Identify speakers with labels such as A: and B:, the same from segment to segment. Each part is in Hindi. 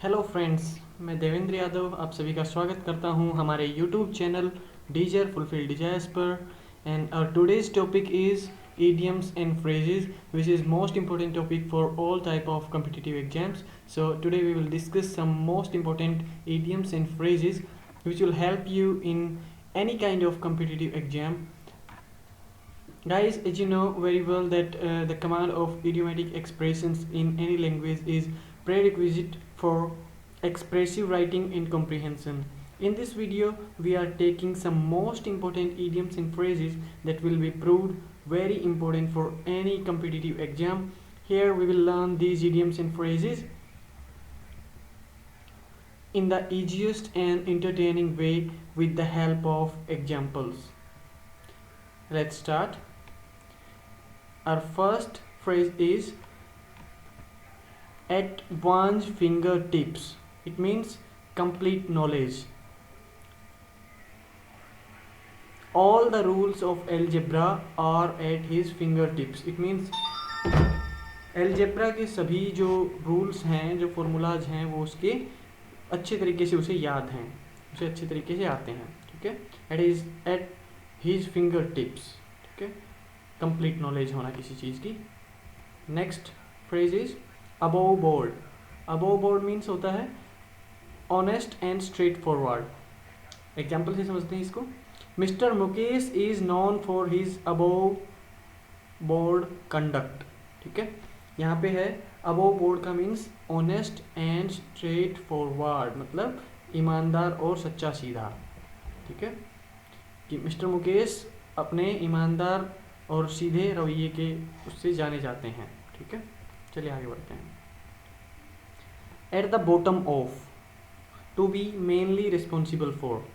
A: हेलो फ्रेंड्स, मैं देवेंद्र यादव आप सभी का स्वागत करता हूं हमारे YouTube channel desire fulfil desires पर। And our today's topic is idioms and phrases, which is most important topic for all type of competitive exams. So today we will discuss some most important idioms and phrases which will help you in any kind of competitive exam. Guys, as you know very well that the command of idiomatic expressions in any language is prerequisite for expressive writing and comprehension. In this video, we are taking some most important idioms and phrases that will be proved very important for any competitive exam. Here we will learn these idioms and phrases in the easiest and entertaining way with the help of examples. Let's start. Our first phrase is at one's fingertips. It means complete knowledge. All the rules of algebra are at his fingertips. It means algebra के सभी जो रूल्स हैं, जो फॉर्मूलाज हैं, वो उसके अच्छे तरीके से उसे याद हैं, उसे अच्छे तरीके से आते हैं. ठीक है, एट हिज फिंगर टिप्स. ठीक है, कंप्लीट नॉलेज होना किसी चीज़ की. Next phrase is above board. Above board means होता है honest and straight forward. Example से समझते हैं इसको. Mister Mukesh is non for his above board conduct. ठीक है, यहाँ पे है अबव बोर्ड का means honest and straight forward, मतलब ईमानदार और सच्चा सीधा. ठीक है, कि मिस्टर मुकेश अपने ईमानदार और सीधे रवैये के उससे जाने जाते हैं. ठीक है, चलिए आगे बढ़ते हैं. At the bottom of, to be mainly responsible for.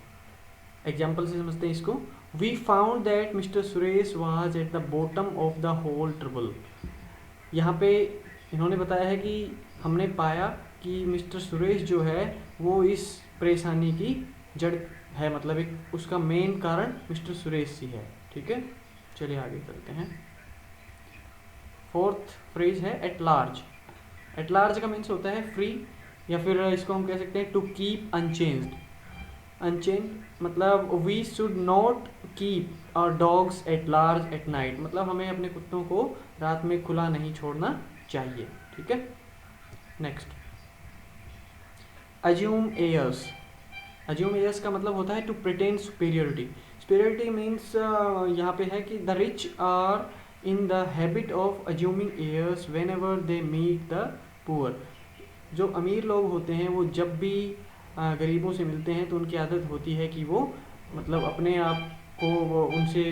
A: Example से समझते हैं इसको. We found that mister Suresh was at the bottom of the whole trouble. यहाँ पे इन्होंने बताया है कि हमने पाया कि मिस्टर सुरेश जो है वो इस परेशानी की जड़ है, मतलब एक उसका मेन कारण मिस्टर सुरेश ही है. ठीक है, चलिए आगे चलते हैं. फोर्थ फ्रेज है एट लार्ज. एट लार्ज का मीन्स होता है फ्री, या फिर इसको हम कह सकते हैं टू कीप अनचेंज्ड. अनचेंज मतलब we should not keep our dogs at large at night, मतलब हमें अपने कुत्तों को रात में खुला नहीं छोड़ना चाहिए. ठीक है. Next, assume airs. Assume airs का मतलब होता है to pretend superiority. Superiority means यहाँ पे है कि the rich are in the habit of assuming airs whenever they meet the poor. जो अमीर लोग होते हैं वो जब भी गरीबों से मिलते हैं तो उनकी आदत होती है कि वो मतलब अपने आप को वो उनसे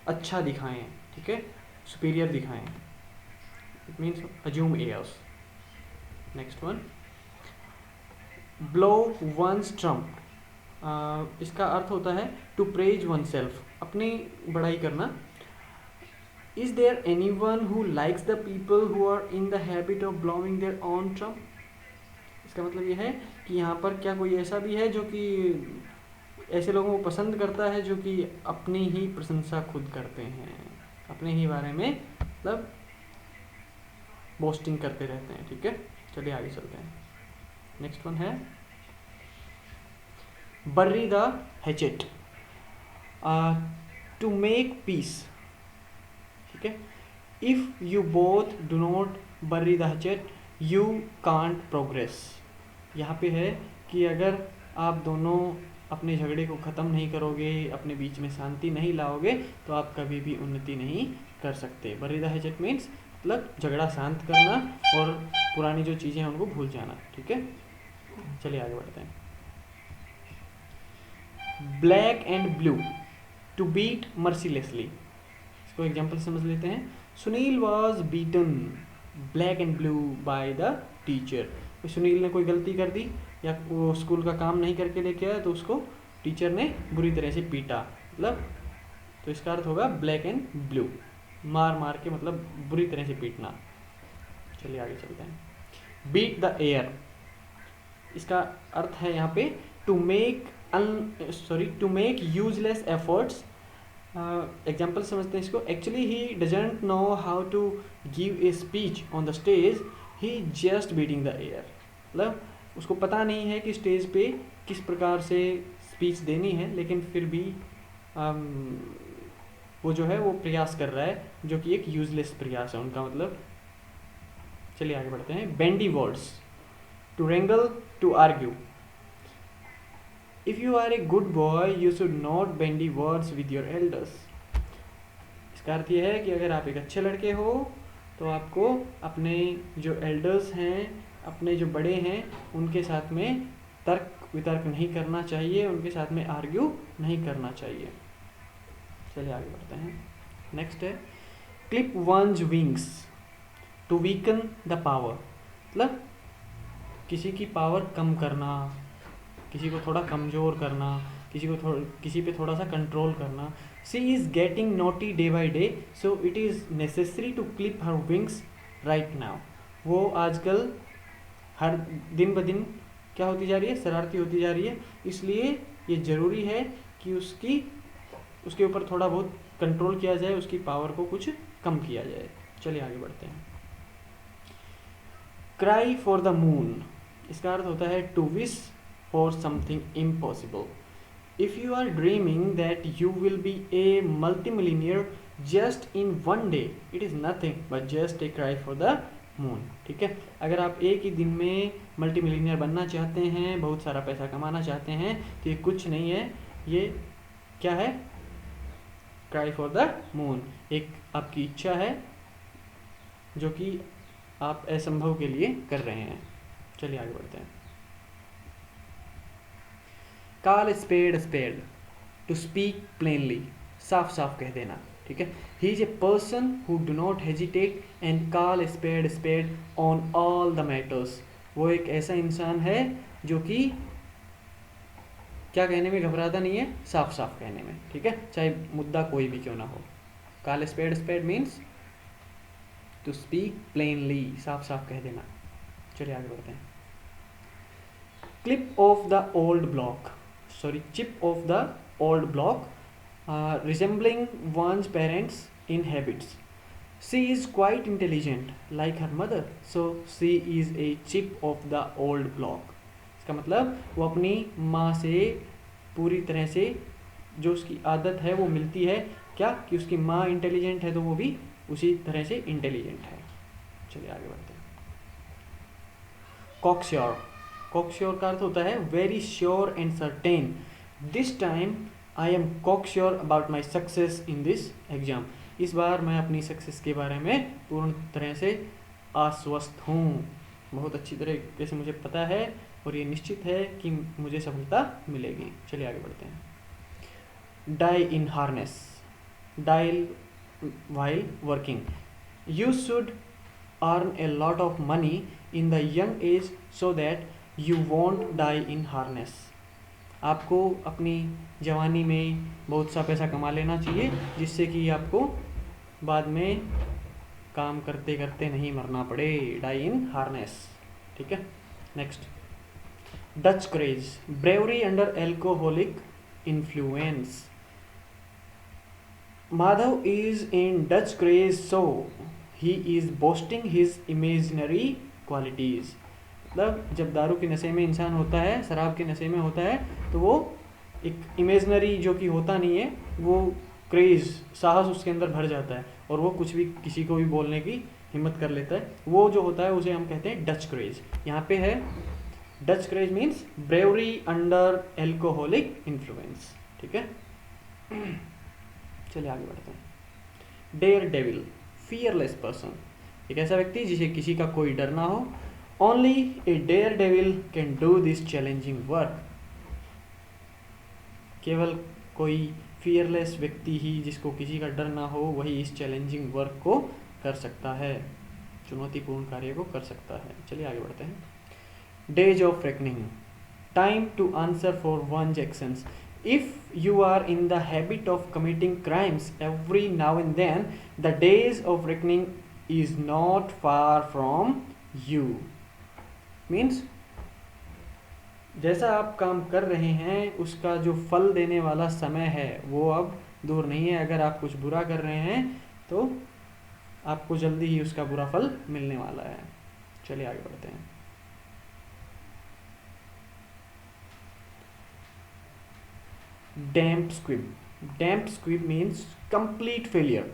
A: अच्छा दिखाएं. ठीक है, सुपीरियर दिखाएं. It means assume airs. Next one, blow one's trump. इसका अर्थ होता है टू प्रेज वन सेल्फ, अपनी बड़ाई करना. Is there anyone who likes the people who are in the habit of blowing their own trump. इसका मतलब ये है कि यहाँ पर क्या कोई ऐसा भी है जो कि ऐसे लोगों को पसंद करता है जो कि अपनी ही प्रशंसा खुद करते हैं, अपने ही बारे में मतलब बोस्टिंग करते रहते हैं. ठीक है, चलिए आगे चलते हैं. नेक्स्ट वन है bury the hatchet. To make peace. ठीक है, if you both do not bury the hatchet you can't progress. यहाँ पे है कि अगर आप दोनों अपने झगड़े को ख़त्म नहीं करोगे, अपने बीच में शांति नहीं लाओगे, तो आप कभी भी उन्नति नहीं कर सकते. बर्री द हैचेट मीन्स मतलब झगड़ा शांत करना और पुरानी जो चीज़ें हैं उनको भूल जाना. ठीक है, चलिए आगे बढ़ते हैं. Black and blue, to beat mercilessly. इसको एग्जाम्पल समझ लेते हैं. Sunil was beaten black and blue by the teacher. Sunil ने कोई गलती कर दी या वो स्कूल का काम नहीं करके लेके आया तो उसको टीचर ने बुरी तरह से पीटा, मतलब तो इसका अर्थ होगा ब्लैक एंड ब्लू, मार मार के मतलब बुरी तरह से पीटना. चलिए आगे चलते हैं. Beat the air. इसका अर्थ है यहाँ पे to make useless efforts. Example समझते हैं इसको. Actually he doesn't know how to give a speech on the stage, he just beating the air. मतलब उसको पता नहीं है कि स्टेज पे किस प्रकार से स्पीच देनी है, लेकिन फिर भी वो जो है वो प्रयास कर रहा है, जो कि एक यूजलेस प्रयास है उनका मतलब। चलिए आगे बढ़ते हैं। Bandy words, to wrangle, to argue. If you are a good boy you should not bandy words with your elders. इसका अर्थ यह है कि अगर आप एक अच्छे लड़के हो तो आपको अपने जो एल्डर्स हैं, अपने जो बड़े हैं, उनके साथ में तर्क वितर्क नहीं करना चाहिए, उनके साथ में आर्ग्यू नहीं करना चाहिए। चलिए आगे बढ़ते हैं। नेक्स्ट है clip one's wings to weaken the power. मतलब किसी की पावर कम करना, किसी को थोड़ा कमज़ोर करना, किसी पे थोड़ा सा कंट्रोल करना। She is getting naughty day by day so it is necessary to clip her wings right now. वो आजकल हर दिन ब दिन क्या होती जा रही है, शरारती होती जा रही है, इसलिए ये ज़रूरी है कि उसके ऊपर थोड़ा बहुत कंट्रोल किया जाए, उसकी पावर को कुछ कम किया जाए। चलिए आगे बढ़ते हैं। क्राई फॉर द मून, इसका अर्थ होता है to wish for something impossible. If you are dreaming that you will be a multimillionaire just in one day, it is nothing but just a cry for the moon. ठीक है, अगर आप एक ही दिन में मल्टी मिलियनियर बनना चाहते हैं, बहुत सारा पैसा कमाना चाहते हैं, तो ये कुछ नहीं है, ये क्या है, क्राई फॉर द मून। एक आपकी इच्छा है जो कि आप असंभव के लिए कर रहे हैं। चलिए आगे बढ़ते हैं। Call spade spade, to speak plainly, साफ साफ कह देना। ठीक है, he is a person who do not hesitate and call spade spade on all the matters. वो एक ऐसा इंसान है जो कि क्या कहने में घबराता नहीं है, साफ साफ कहने में। ठीक है, चाहे मुद्दा कोई भी क्यों ना हो। Call spade spade means to speak plainly, साफ साफ कह देना। चलिए आगे बढ़ते हैं। Clip off the old block, sorry chip off the old block, resembling one's parents in habits. She is quite intelligent like her mother, so she is a chip of the old block. इसका मतलब वो अपनी माँ से पूरी तरह से जो उसकी आदत है वो मिलती है। क्या कि उसकी माँ इंटेलिजेंट है तो वो भी उसी तरह से इंटेलिजेंट है। चलिए आगे बढ़ते हैं। कॉकश्योर, कॉकश्योर का अर्थ होता है very sure and certain. This time I am cocksure about my success in this exam. इस बार मैं अपनी सक्सेस के बारे में पूर्ण तरह से आश्वस्त हूँ, बहुत अच्छी तरीके से मुझे पता है और ये निश्चित है कि मुझे सफलता मिलेगी। चलिए आगे बढ़ते हैं। Die in harness, die while working. You should earn a lot of money in the young age so that you won't die in harness. आपको अपनी जवानी में बहुत सा पैसा कमा लेना चाहिए जिससे कि आपको बाद में काम करते करते नहीं मरना पड़े। Die in harness. ठीक है, next. Dutch craze, bravery under alcoholic influence. Madhav is in Dutch craze, so he is boasting his imaginary qualities. मतलब जब दारू के नशे में इंसान होता है, शराब के नशे में होता है, तो वो एक इमेजनरी जो कि होता नहीं है, वो क्रेज़, साहस उसके अंदर भर जाता है और वो कुछ भी किसी को भी बोलने की हिम्मत कर लेता है। वो जो होता है उसे हम कहते हैं डच क्रेज। यहाँ पे है Dutch craze means bravery under alcoholic influence. ठीक है, चलिए आगे बढ़ते हैं। डेयर डेविल, फियरलेस पर्सन, एक ऐसा व्यक्ति जिसे किसी का कोई डर ना हो। Only a daredevil can do this challenging work. केवल कोई फियरलेस व्यक्ति ही जिसको किसी का डर ना हो वही इस चैलेंजिंग वर्क को कर सकता है, चुनौतीपूर्ण कार्य को कर सकता है। चलिए आगे बढ़ते हैं। Days of reckoning, time to answer for one's actions. If you are in the habit of committing crimes every now and then, the days of reckoning is not far from you. Means जैसा आप काम कर रहे हैं उसका जो फल देने वाला समय है वो अब दूर नहीं है। अगर आप कुछ बुरा कर रहे हैं तो आपको जल्दी ही उसका बुरा फल मिलने वाला है। चलिए आगे बढ़ते हैं। damp squib. Damp squib means complete failure.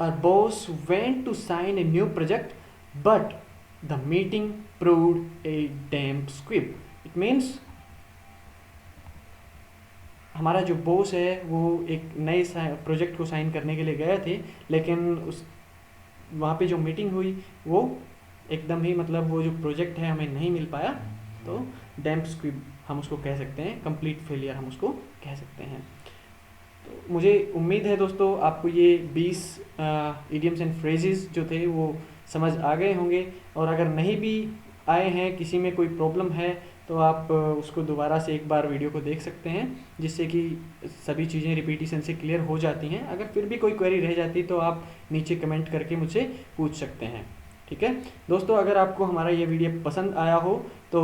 A: Our boss went to sign a new project, but the meeting proved a damp squib. It means हमारा जो बॉस है वो एक नए प्रोजेक्ट को साइन करने के लिए गए थे, लेकिन उस वहाँ पे जो मीटिंग हुई वो एकदम ही मतलब वो जो प्रोजेक्ट है हमें नहीं मिल पाया, तो डैम्प स्क्विब हम उसको कह सकते हैं, कंप्लीट फेलियर हम उसको कह सकते हैं। तो मुझे उम्मीद है दोस्तों आपको ये 20 इडियम्स एंड फ्रेजेस जो थे वो समझ आ गए होंगे, और अगर नहीं भी आए हैं, किसी में कोई प्रॉब्लम है, तो आप उसको दोबारा से एक बार वीडियो को देख सकते हैं, जिससे कि सभी चीज़ें रिपीटिशन से क्लियर हो जाती हैं। अगर फिर भी कोई क्वेरी रह जाती तो आप नीचे कमेंट करके मुझसे पूछ सकते हैं। ठीक है दोस्तों, अगर आपको हमारा ये वीडियो पसंद आया हो तो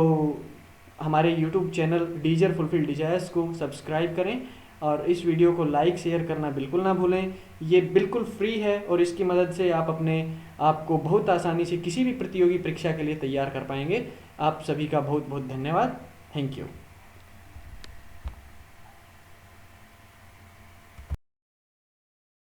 A: हमारे YouTube channel desire fulfil desires को सब्सक्राइब करें, और इस वीडियो को लाइक शेयर करना बिल्कुल ना भूलें। ये बिल्कुल फ्री है और इसकी मदद से आप अपने आप को बहुत आसानी से किसी भी प्रतियोगी परीक्षा के लिए तैयार कर पाएंगे। आप सभी का बहुत बहुत धन्यवाद। Thank you.